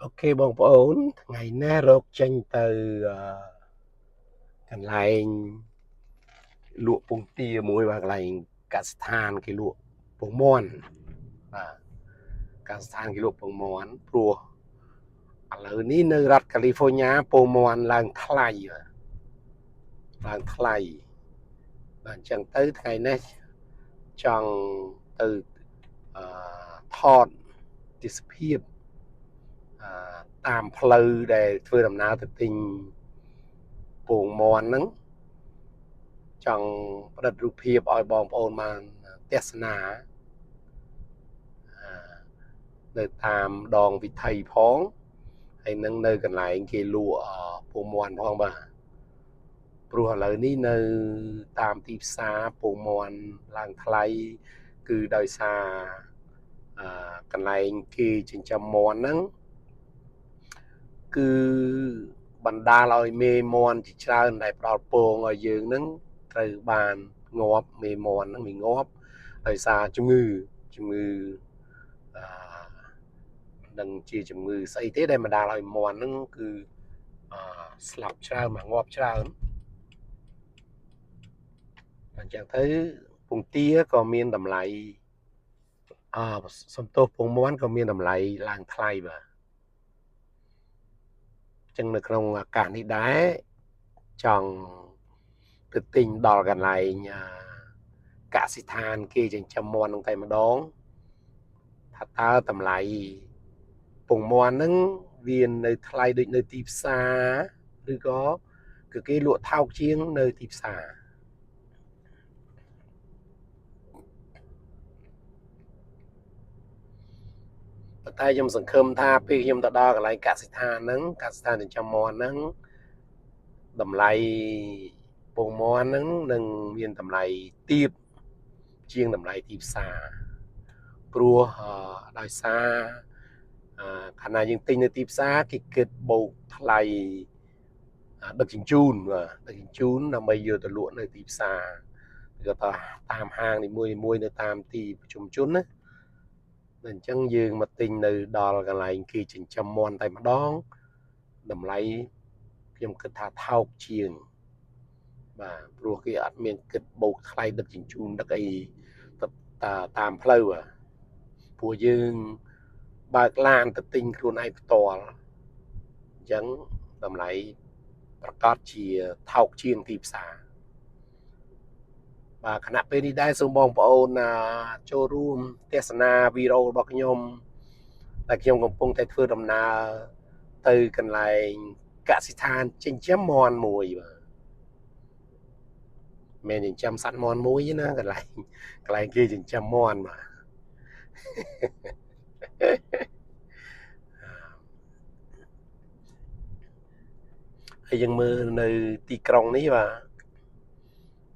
Okបងប្អូនថ្ងៃនេះរកចេញទៅកន្លែងលក់ពងទាមួយបាទកន្លែងកសិដ្ឋានគេលក់ពងមាន់បាទកសិដ្ឋានគេលក់ពងមាន់ព្រោះឥឡូវនេះនៅរដ្ឋកាលីហ្វ័រញ៉ាពងមាន់ឡើងថ្លៃបាទអញ្ចឹងទៅថ្ងៃនេះចង់ទៅអឺថតទស្សនភាពតាមផ្លូវដែលធ្វើដំណើរទៅទិញពងមាន់ហ្នឹងចង់ផ្តិតរូបភាពឲ្យបងប្អូនបានទស្សនានៅតាមដងវិថីផងហើយនឹងនៅកន្លែងគេលក់ពងមាន់ផងបាទព្រោះឥឡូវនេះនៅតាមទីផ្សារពងមាន់ឡើងថ្លៃគឺដោយសារកន្លែងគេចិញ្ចឹមមាន់ហ្នឹងគឺបណ្ដាលឲ្យមេមាន់ជាច្រើនដែលផ្ដល់ពងឲ្យយើងហ្នឹងត្រូវបានងាប់មេមាន់ហ្នឹងវាងាប់ដោយសារជំងឺនឹងជាជំងឺស្អីទេដែលបណ្ដាលឲ្យមាន់ហ្នឹងគឺស្លាប់ច្រើនមកងាប់ច្រើនអញ្ចឹងទៅពងទាក៏មានតម្លៃសំទោសពងមាន់ក៏មានតម្លៃឡើងថ្លៃបាទអញ្ចឹងនៅក្នុងឱកាសនេះដែរចង់ទៅទិញដល់កន្លែងកសិដ្ឋានគេចិញ្ចឹមមាន់នឹងតែម្ដងថាតើតម្លៃពងមាន់ហ្នឹងវានៅថ្លៃដូចនៅទីផ្សារឬក៏គឺគេលក់ថោកជាងនៅទីផ្សារប៉ុន្តែខ្ញុំសង្ឃឹមថាពេលខ្ញុំទៅដល់កន្លែងកសិដ្ឋានហ្នឹងកសិដ្ឋានចិញ្ចឹមមាន់ហ្នឹងតម្លៃពងមាន់ហ្នឹងនឹងមានតម្លៃទាបជាងតម្លៃទីផ្សារព្រោះដោយសារខណៈយើងទិញនៅទីផ្សារគេគិតបូកថ្លៃដឹកជញ្ជូនបាទដឹកជញ្ជូនដើម្បីយកទៅលក់នៅទីផ្សារឬក៏តាមហាងនីមួយៗនៅតាមទីប្រជុំជនណាអញ្ចឹងយើងមកទិញនៅដល់កន្លែងគេចិញ្ចឹមមាន់តែម្ដងតម្លៃខ្ញុំគិតថាថោកជាងបាទព្រោះគេអត់មានគិតបូកថ្លៃដឹកជញ្ជូនដឹកអីតាមផ្លូវព្រោះយើងបើកឡានទៅទិញខ្លួនឯងផ្ទាល់អញ្ចឹងតម្លៃប្រកាសជាថោកជាងទីផ្សារបាទខណៈពេលនេះដែរសូមបងប្អូនចូលរួមទស្សនាវីដេអូរបស់ខ្ញុំដែលខ្ញុំកំពុងតែធ្វើដំណើរទៅកន្លែងកសិដ្ឋានចិញ្ចឹមមាន់មួយបាទមិនចិញ្ចឹមសត្វមាន់មួយទេណាកន្លែងគេចិញ្ចឹមមាន់បាទហើយយើងមើលនៅទីក្រុងនេះបាទ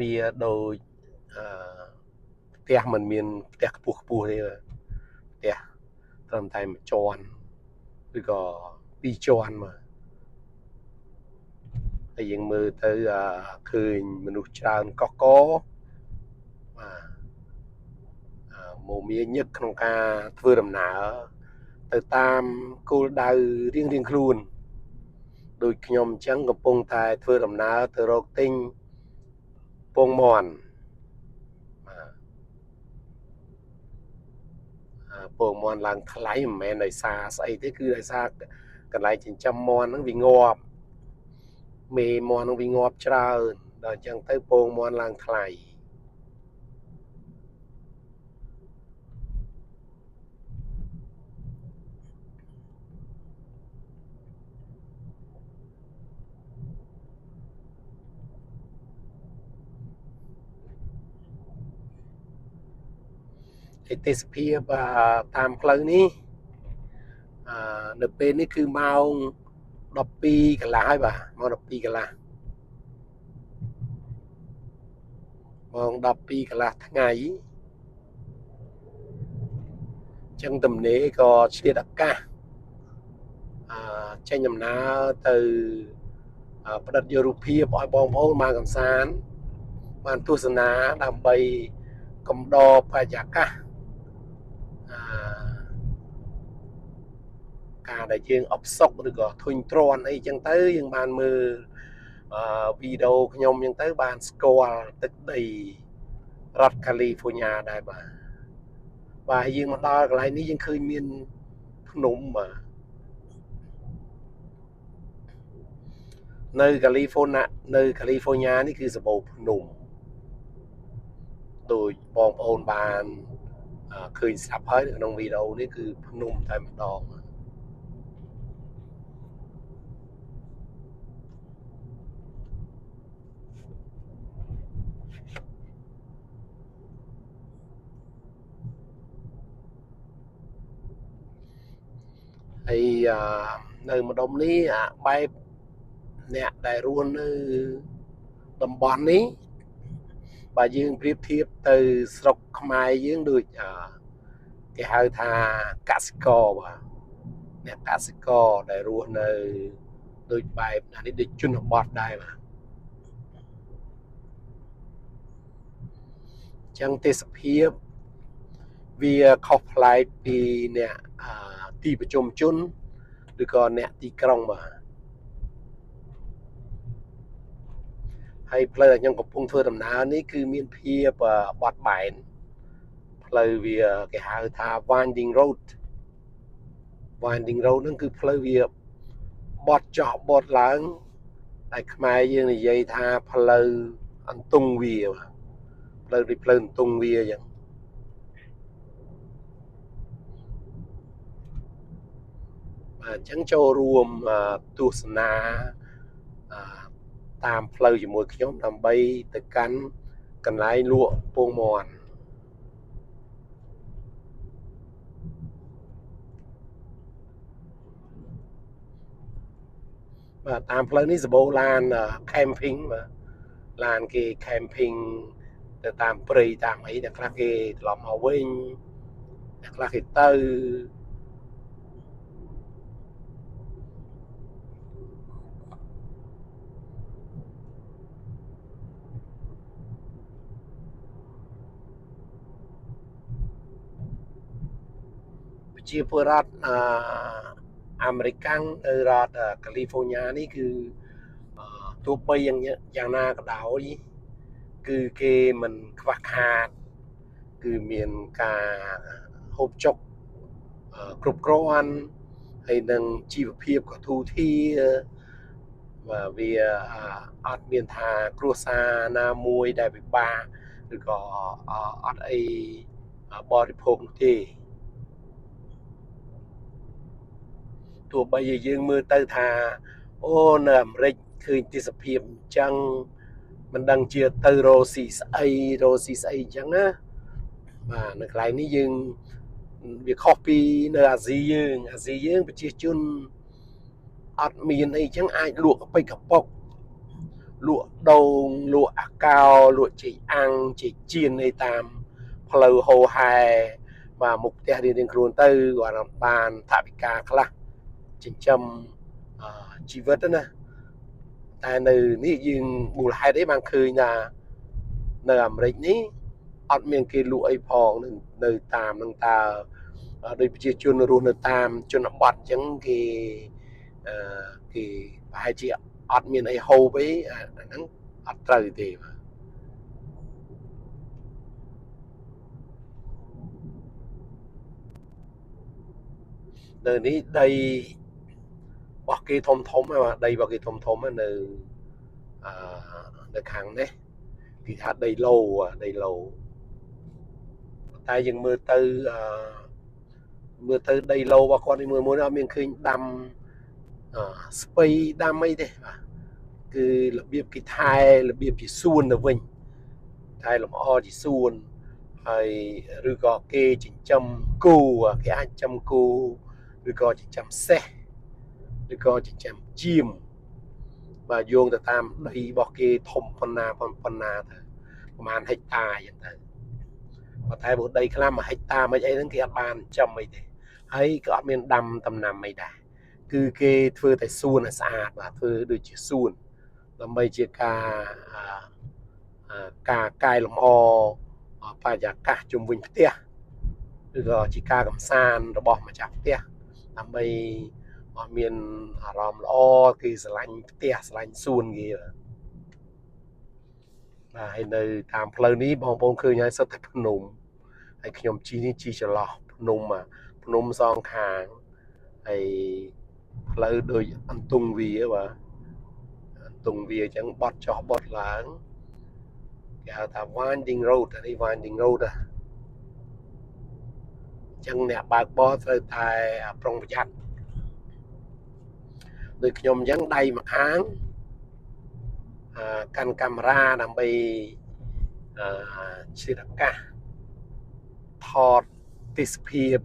វាដូចផ្ទះមិនមានផ្ទះខ្ពស់ទេផ្ទះត្រឹមតែមួយជាន់ឬក៏ពីរជាន់មកហើយយើងមើលទៅឃើញមនុស្សច្រើនកកបាទមកមានញឹកក្នុងការធ្វើដំណើរទៅតាមគោលដៅរៀងខ្លួនដូចខ្ញុំអញ្ចឹងកំពុងតែធ្វើដំណើរទៅរកទិញពងមាន់ពងមាន់ឡើងថ្លៃមិនមែនដោយសារស្អីទេគឺដោយសារកន្លែងចិញ្ចឹមមាន់ហ្នឹងវាងាប់មេមាន់ហ្នឹងវាងាប់ច្រើនដល់អញ្ចឹងទៅពងមាន់ឡើងថ្លៃទេសភាពតាមផ្លូវនេះនៅពេលនេះគឺម៉ោង12កន្លះហើយបាទម៉ោង12កន្លះម៉ោង12កន្លះថ្ងៃចឹងទំនេរក៏ឆ្លៀតឱកាសចេញដំណើរទៅផ្តិតយករូបភាពឲ្យបងប្អូនបានកំសាន្តបានទស្សនាដើម្បីកំដរបរិយាកាស ការដែលយើងអបសុកឬក៏ធុញទ្រាន់អីចឹងទៅយើងបានមើលវីដេអូខ្ញុំចឹងទៅបានស្គាល់ទឹកដីរដ្ឋ California ដែរបាទយើងមកដល់កន្លែងនេះយើងឃើញមានភ្នំបាទនៅ California នេះគឺសម្បូរភ្នំដោយបងប្អូនបានឃើញស្រាប់ហើយនៅក្នុងវីដេអូនេះគឺភ្នំតែម្ដងហើយនៅម្ដុំនេះបែបអ្នកដែលរស់នៅតំបន់នេះបើយើងប្រៀបធៀបទៅស្រុកខ្មែរយើងដូចគេហៅថាកសិករបាទអ្នកកសិករដែលរស់នៅដូចបែបនេះដូចជនបទដែរបាទចឹងទេសភាពវាខុសប្លែកពីអ្នកទីប្រជុំជនឬក៏អ្នកទីក្រុងបាទហើយផ្លូវដែលខ្ញុំកំពុងធ្វើដំណើរនេះគឺមានភាពបត់បែនផ្លូវវាគេហៅថា winding road ហ្នឹងគឺផ្លូវវាបត់ចុះបត់ឡើងតែខ្មែរយើងនិយាយថាផ្លូវអន្ទង់វាផ្លូវដូចផ្លូវអន្ទង់វាអញ្ចឹងបាទអញ្ចឹងចូលរួមទស្សនាតាមផ្លូវជាមួយខ្ញុំដើម្បីទៅកាន់កន្លែងលក់ពងមាន់បាទតាមផ្លូវនេះសម្បូរឡាន camping បាទឡានគេ camping ទៅតាមព្រៃតាមអីអ្នកខ្លះគេត្រឡប់មកវិញអ្នកខ្លះគេទៅជាពលរដ្ឋអាមេរិកនៅរដ្ឋ California នេះគឺទោះបីយ៉ាងណាក៏ដោយគឺគេមិនខ្វះខាតគឺមានការហូបចុកគ្រប់គ្រាន់ហើយនឹងជីវភាពក៏ធូរធារបាទវាអត់មានថាគ្រួសារណាមួយដែលពិបាកឬក៏អត់អីបរិភោគនោះទេទោះបីយើងមើលទៅថាអូនៅអាមេរិកឃើញទេសភាពអញ្ចឹងមិនដឹងជាទៅរកស៊ីស្អីអញ្ចឹងណាបាទនៅកន្លែងនេះយើងវាខុសពីនៅអាស៊ីយើងប្រជាជនអត់មានអីចឹងអាចលក់កប៉ិកកប៉ុកលក់ដូងលក់អាកោលក់ចេកអាំងចេកចៀនអីតាមផ្លូវហូហែបាទមុខផ្ទះរៀងខ្លួនទៅគាត់បានថវិកាខ្លះចិញ្ចឹមជីវិតណាតែនៅនេះយើងមូលហេតុអីបានឃើញថានៅអាមេរិកនេះអត់មានគេលក់អីផងនៅតាមនឹងតើដោយប្រជាជនរស់នៅតាមជនបទអញ្ចឹងគេប្រហែលជាអត់មានអីហូបអីហ្នឹងអត់ត្រូវទេបាទនៅនេះដីរបស់គេធំបាទដីរបស់គេធំនៅខាងនេះគេថាដីឡូតែយើងមើលទៅដីឡូរបស់គាត់នេះមួយអត់មានឃើញដាំស្ពៃដាំអីទេបាទគឺរបៀបគេថែរបៀបជាសួនទៅវិញថែលម្អជាសួនហើយឬក៏គេចិញ្ចឹមគោគេអាចចិញ្ចឹមគោឬក៏ចិញ្ចឹមសេះឬក៏ចិញ្ចឹមចៀមបាទយោងទៅតាមដីរបស់គេធំប៉ុណ្ណាទៅប្រហែលហិកតាអញ្ចឹងទៅប៉ុន្តែបើដីខ្លះ1ហិកតាមិនអីហ្នឹងគេអត់បានចិញ្ចឹមអីទេហើយក៏អត់មានដាំដំណាំអីដែរគឺគេធ្វើតែសួនឲ្យស្អាតបាទធ្វើដូចជាសួនដើម្បីជាការកែលម្អបរិយាកាសជុំវិញផ្ទះឬក៏ជាការកំសាន្តរបស់ម្ចាស់ផ្ទះដើម្បី មានអារម្មណ៍ល្អគេស្រឡាញ់ផ្ទះស្រឡាញ់សួនគេបាទហើយនៅតាមផ្លូវនេះបងប្អូនឃើញហើយសុទ្ធតែភ្នំហើយខ្ញុំជីនេះជីចន្លោះភ្នំសងខាងហើយផ្លូវដូចអន្ទង់វាបាទអន្ទង់វាអញ្ចឹងបត់ចុះបត់ឡើងគេហៅថា winding road នេះ winding road អញ្ចឹងអ្នកបើកបរត្រូវតែប្រុងប្រយ័ត្នដូចខ្ញុំអញ្ចឹងដៃម្ខាងកាន់កាមេរ៉ាដើម្បីឆ្លៀតឱកាសថតទេសភាព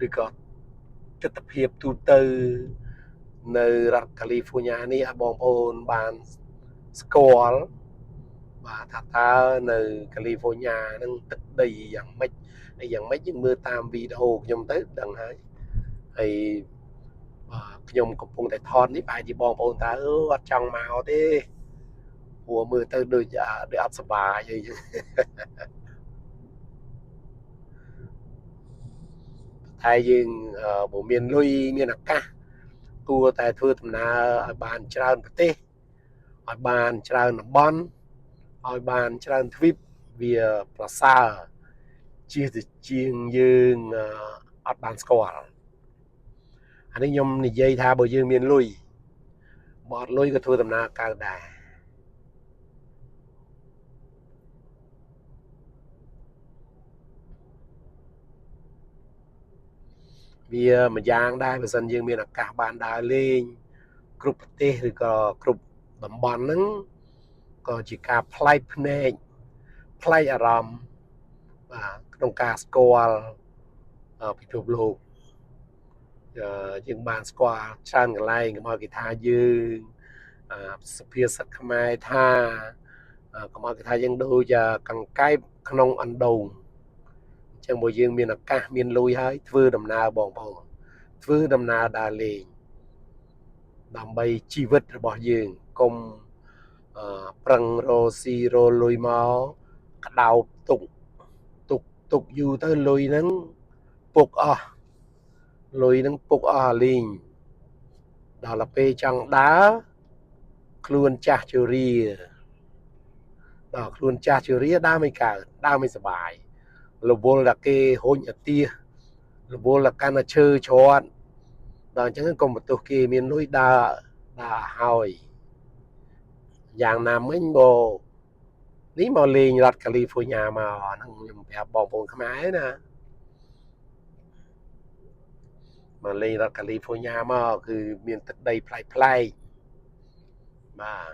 ឬក៏ទស្សនភាពទូទៅនៅរដ្ឋកាលីហ្វ័រញ៉ានេះឲ្យបងប្អូនបានស្គាល់បាទថាតើនៅកាលីហ្វ័រញ៉ាហ្នឹងទឹកដីយ៉ាងម៉េចហើយយ៉ាងម៉េចយើងមើលតាមវីដេអូខ្ញុំទៅដឹងហើយហើយខ្ញុំកំពុងតែថតនេះប្រហែលជាបងប្អូនតើអត់ចង់មកទេព្រោះមើលទៅដូចអត់សុបាយអីចឹងតែយើងបើមានលុយមានឱកាសគួរតែធ្វើដំណើរឲ្យបានច្រើនប្រទេសឲ្យបានច្រើនតំបន់ឲ្យបានច្រើនទ្វីបវាប្រសើរជាជាងយើងអត់បានស្គាល់អានេះខ្ញុំនិយាយថាបើយើងមានលុយបើអត់លុយក៏ធ្វើដំណើរកើតដែរវាមួយយ៉ាងដែរបើសិនយើងមានឱកាសបានដើរលេងគ្រប់ប្រទេសឬក៏គ្រប់តំបន់ហ្នឹងក៏ជាការប្លែកភ្នែកប្លែកអារម្មណ៍បាទក្នុងការស្គាល់ពិភពលោកយើងបានស្គាល់ច្រើនកន្លែងកុំឲ្យគេថាយើងសុភាសិតខ្មែរថាកុំឲ្យគេថាយើងដូចកង្កែបក្នុងអណ្ដូងអញ្ចឹងបើយើងមានឱកាសមានលុយហើយធ្វើដំណើរបងប្អូនធ្វើដំណើរដើរលេងដើម្បីជីវិតរបស់យើងកុំប្រឹងរកស៊ីរកលុយមកក្តោបទុកយូរទៅលុយហ្នឹងពុកអស់លុយហ្នឹងពុកអស់អាលីងដល់ទៅពេលចង់ដើរខ្លួនចាស់ជរាដល់ខ្លួនចាស់ជរាដើរមិនកើតដើរមិនសบายរវល់តែគេហុញអាទៀសរវល់តែកាន់តែឈើច្រត់ដល់អញ្ចឹងកុំបន្ទោសគេមានលុយដើរហើយយ៉ាងណាមិញបើនេះមកលេងរដ្ឋកាលីហ្វ័រញ៉ាមកហ្នឹងខ្ញុំប្រាប់បងប្អូនខ្មែរណាមកលេងរដ្ឋកាលីហ្វ័រញ៉ាមកគឺមានទឹកដីប្លែកបាទ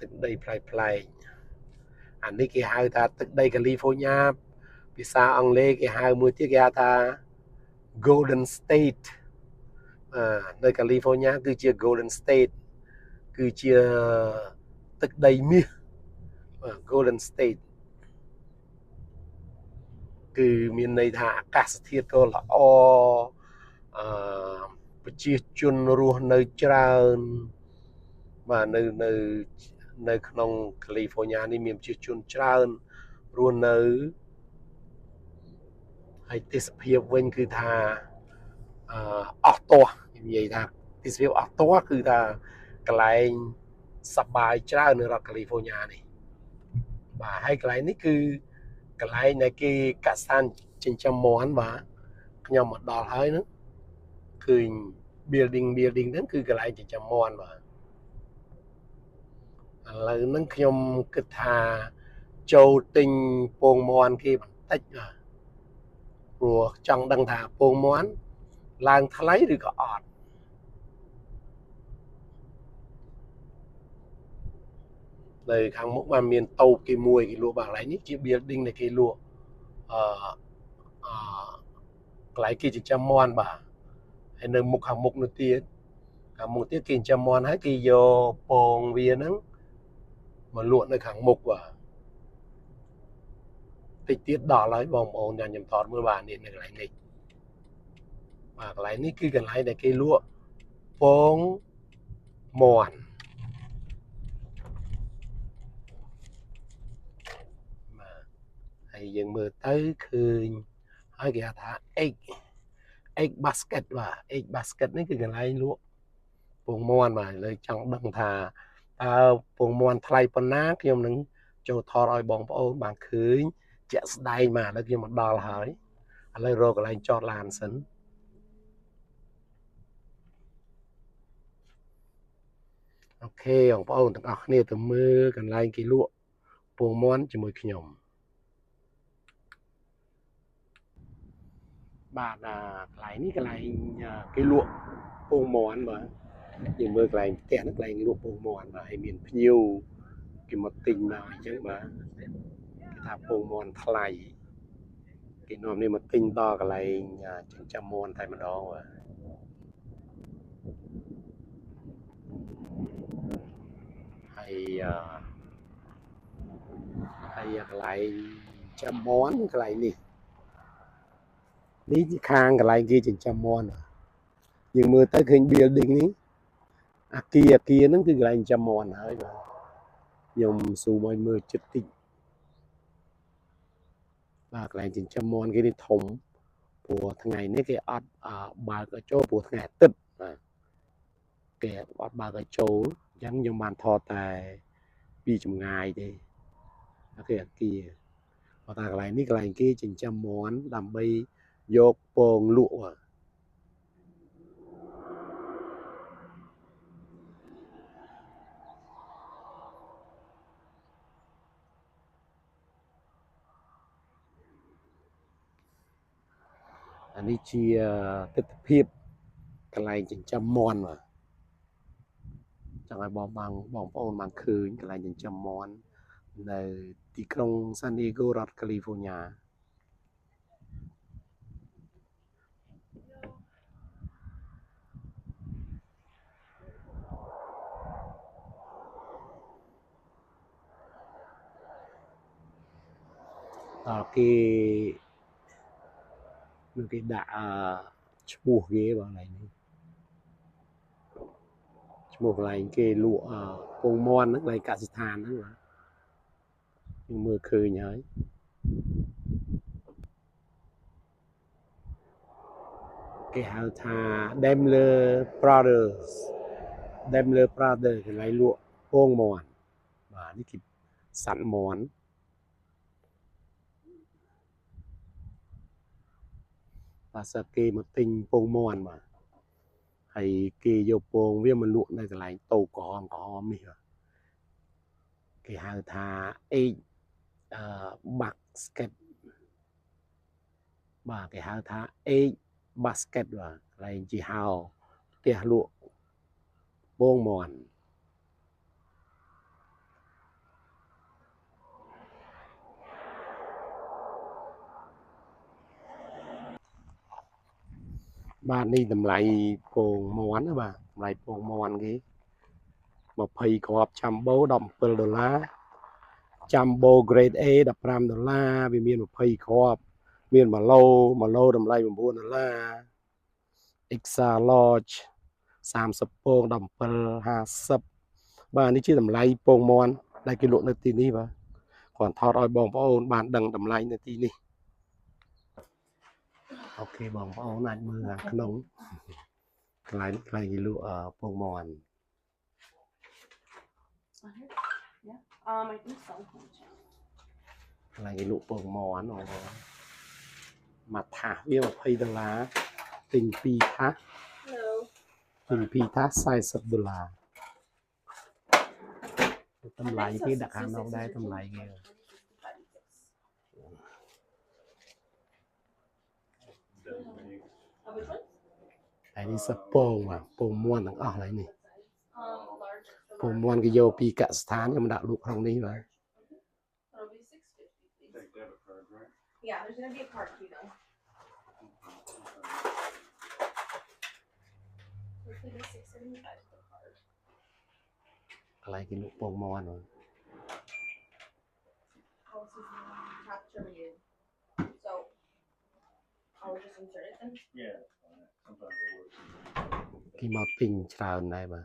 ទឹកដីប្លែកអានេះគេហៅថាទឹកដីកាលីហ្វ័រញ៉ាភាសាអង់គ្លេសគេហៅមួយទៀតគេហៅថា Golden State នៅកាលីហ្វ័រញ៉ាគឺជា Golden State គឺជាទឹកដីមាស Golden State គឺមានន័យថាអាកាសធាតុក៏ល្អប្រជាជនរស់នៅច្រើនបាទនៅក្នុងកាលីហ្វ័រញ៉ានេះមានប្រជាជនច្រើនរស់នៅហើយទេសភាពវិញគឺថាអស់ទាស់និយាយថាទេសភាពអស់ទាស់គឺថាកន្លែងសប្បាយច្រើននៅរដ្ឋកាលីហ្វ័រញ៉ានេះបាទហើយកន្លែងនេះគឺកន្លែងដែលគេកសានចិញ្ចឹមមាន់បាទខ្ញុំមកដល់ហើយហ្នឹងឃើញ building ហ្នឹងគឺកន្លែងចិញ្ចឹមមាន់បាទឥឡូវហ្នឹងខ្ញុំគិតថាចូលទិញពងមាន់គេបន្តិចបាទព្រោះចង់ដឹងថាពងមាន់ឡើងថ្លៃឬក៏អត់នៅខាងមុខបានមានតូបគេមួយគេលក់បាទកន្លែងនេះជា building ដែលគេលក់កន្លែងគេចិញ្ចឹមមាន់បាទហើយនៅមុខខាងមុខនោះទៀតខាងមុខទៀតគេចិញ្ចឹមមាន់ហើយគេយកពងវាហ្នឹងមកលក់នៅខាងមុខបាទតិចទៀតដល់ហើយបងប្អូនចាំខ្ញុំថតមើលបាទនេះនៅកន្លែងនេះបាទកន្លែងនេះគឺកន្លែងដែលគេលក់ពងមាន់បាទហើយយើងមើលទៅឃើញហើយគេហៅថា egg egg basket បាទ egg basket នេះគឺកន្លែងលក់ពងមាន់បាទលើចង់ដឹងថាតើពងមាន់ថ្លៃប៉ុណ្ណាខ្ញុំនឹងចូលថតឲ្យបងប្អូនបានឃើញជាក់ស្ដែងបាទឥឡូវខ្ញុំមកដល់ហើយឥឡូវរកកន្លែងចតឡានសិនអូខេបងប្អូនទាំងអស់គ្នាទៅមើលកន្លែងគេលក់ពងមាន់ជាមួយខ្ញុំបាទកន្លែងនេះកន្លែងគេលក់ពងមាន់បាទយើងមើលកន្លែងផ្ទះហ្នឹងកន្លែងលក់ពងមាន់បាទហើយមានភ្ញៀវគេមកទិញមកអញ្ចឹងបាទគេថាពងមាន់ថ្លៃគេនាំនេះមកទិញដល់កន្លែងចិញ្ចឹមមាន់តែម្ដងបាទហើយកន្លែងចាំមាន់កន្លែងនេះជាខាងកន្លែងគេចិញ្ចឹមមាន់យើងមើលទៅឃើញ building នេះអាគារហ្នឹងគឺកន្លែងចិញ្ចឹមមាន់ហើយបាទខ្ញុំស៊ូមឲ្យមើលចិត្តតិចបាទកន្លែងចិញ្ចឹមមាន់គេនេះធំព្រោះថ្ងៃនេះគេអត់បើកឲ្យចូលព្រោះថ្ងៃអាទិត្យបាទគេអត់បើកឲ្យចូលអញ្ចឹងខ្ញុំបានថតតែពីចម្ងាយទេគេអាគារគាត់ថាកន្លែងនេះកន្លែងគេចិញ្ចឹមមាន់ដើម្បីយកពងលក់បាទអានេះជាទិដ្ឋភាពកន្លែងចិញ្ចឹមមាន់បាទចង់ឲ្យបងប្អូនបានឃើញកន្លែងចិញ្ចឹមមាន់នៅទីក្រុង San Diego រដ្ឋ California ដល់គេដាក់ឈ្មោះគេបងកន្លែងនេះឈ្មោះកន្លែងគេលក់ពងមាន់ហ្នឹងកន្លែងកសិដ្ឋានហ្នឹងបាទខ្ញុំមើលឃើញហើយគេហៅថា Daimler Brothers កន្លែងលក់ពងមាន់បាទនេះគេសัตว์មាន់បាទសិតគេមកទិញពងមាន់បាទហើយគេយកពងវាមកលក់នៅកន្លែងតូបក្រហមនេះគេហៅថា egg basket បាទគេហៅថា egg basket បាទកន្លែងជាហៅផ្ទះលក់ពងមាន់បាទនេះតម្លៃពងមាន់បាទតម្លៃពងមាន់គេ20គ្រាប់ចាំបូ$17 ចាំបូ grade A $15វាមាន20គ្រាប់មាន1ឡូតម្លៃ$9 extra large 30ពង17.50បាទនេះជាតម្លៃពងមាន់ដែលគេលក់នៅទីនេះបាទគាត់ថតឲ្យបងប្អូនបានដឹងតម្លៃនៅទីនេះអូខេបងប្អូនអាចមើលខាងក្នុងកន្លែងគេលក់ពងមាន់កន្លែងគេលក់ពងមាន់មួយថាសវា$20ទិញ2ថាស$40តម្លៃគេដាក់ខាងនោះដែរតម្លៃគេហើយនេះសិតពងពងមាន់ទាំងអស់ហើយនេះពងមាន់គេយកពីកសិដ្ឋានខ្ញុំដាក់លក់ក្នុងនេះបាទYeah, there's going to be a card fee though. It's going to be $6.75 for the card. កន្លែងគេលក់ពងមាន់terminated. So I'll just insert it then. Yeah. Sometimes it works. គេមកទិញច្រើនដែរបាទ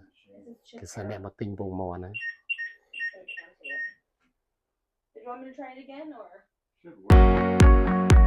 គេសិនអ្នកមកទិញពងមាន់ណា Did you want me to try it again or? Should work.